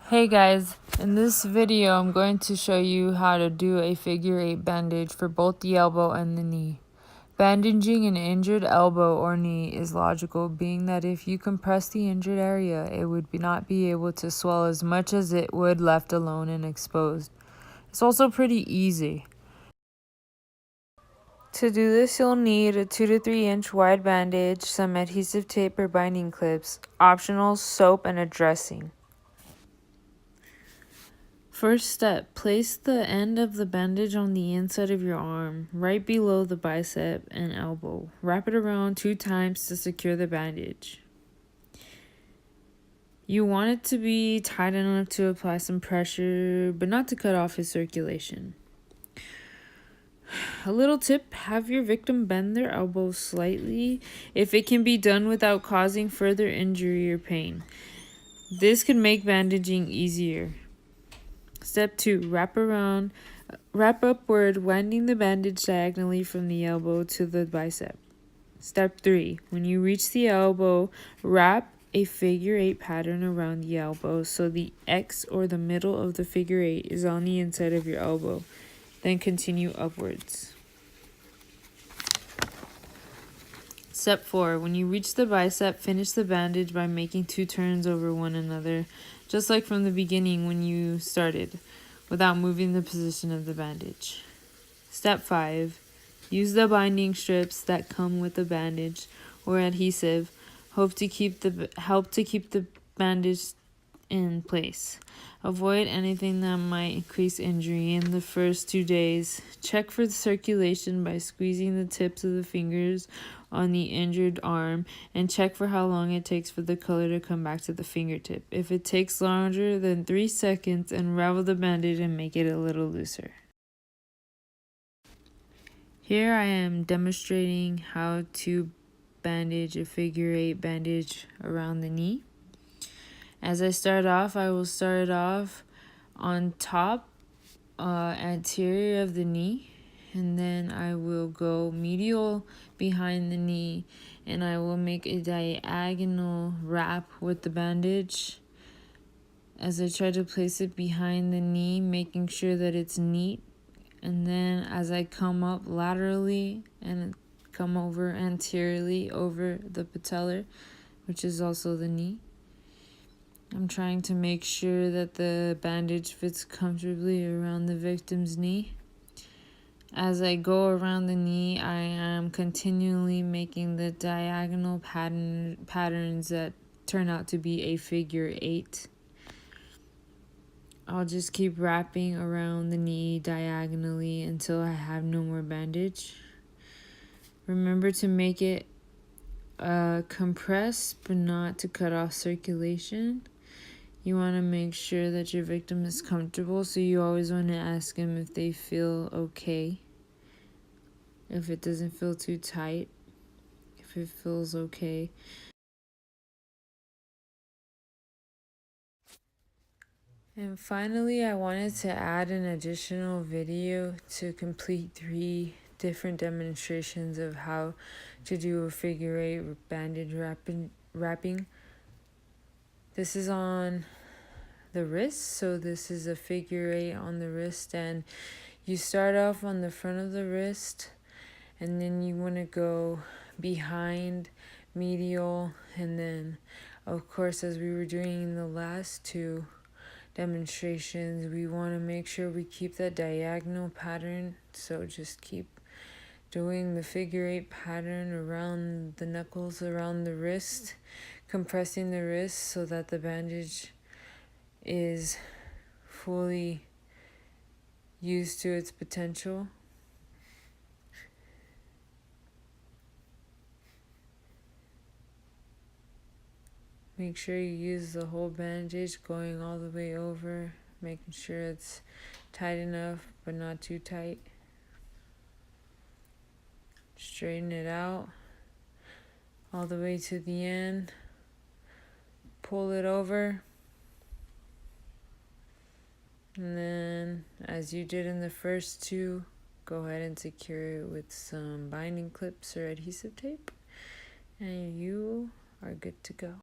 Hey guys, in this video I'm going to show you how to do a figure 8 bandage for both the elbow and the knee. Bandaging an injured elbow or knee is logical, being that if you compress the injured area, it would not be able to swell as much as it would left alone and exposed. It's also pretty easy. To do this, you'll need a 2 to 3 inch wide bandage, some adhesive tape or binding clips, optional soap, and a dressing. First step, place the end of the bandage on the inside of your arm, right below the bicep and elbow. Wrap it around 2 times to secure the bandage. You want it to be tight enough to apply some pressure, but not to cut off his circulation. A little tip, have your victim bend their elbow slightly if it can be done without causing further injury or pain. This can make bandaging easier. Step 2. Wrap upward, winding the bandage diagonally from the elbow to the bicep. Step 3. When you reach the elbow, wrap a figure 8 pattern around the elbow so the X or the middle of the figure 8 is on the inside of your elbow. Then continue upwards. Step 4. When you reach the bicep, finish the bandage by making 2 turns over one another, just like from the beginning when you started, without moving the position of the bandage. Step 5. Use the binding strips that come with the bandage or adhesive. Help to keep the bandage in place. Avoid anything that might increase injury in the first 2 days. Check for the circulation by squeezing the tips of the fingers on the injured arm, and check for how long it takes for the color to come back to the fingertip. If it takes longer than 3 seconds, unravel the bandage and make it a little looser. Here I am demonstrating how to bandage a figure 8 bandage around the knee. As I start off, I will start off on top, anterior of the knee, and then I will go medial behind the knee, and I will make a diagonal wrap with the bandage as I try to place it behind the knee, making sure that it's neat. And then as I come up laterally and come over anteriorly over the patellar, which is also the knee, I'm trying to make sure that the bandage fits comfortably around the victim's knee. As I go around the knee, I am continually making the diagonal patterns that turn out to be a figure 8. I'll just keep wrapping around the knee diagonally until I have no more bandage. Remember to make it compress, but not to cut off circulation. You want to make sure that your victim is comfortable, so you always want to ask them if they feel okay. If it doesn't feel too tight, if it feels okay. And finally, I wanted to add an additional video to complete 3 different demonstrations of how to do a figure 8 bandage wrapping. This is on the wrist, so this is a figure 8 on the wrist, and you start off on the front of the wrist, and then you want to go behind, medial, and then of course, as we were doing in the last 2 demonstrations, we want to make sure we keep that diagonal pattern. So just keep doing the figure 8 pattern around the knuckles, around the wrist, compressing the wrist so that the bandage is fully used to its potential. Make sure you use the whole bandage going all the way over, making sure it's tight enough but not too tight. Straighten it out all the way to the end. Pull it over. And then, as you did in the first 2, go ahead and secure it with some binding clips or adhesive tape. And you are good to go.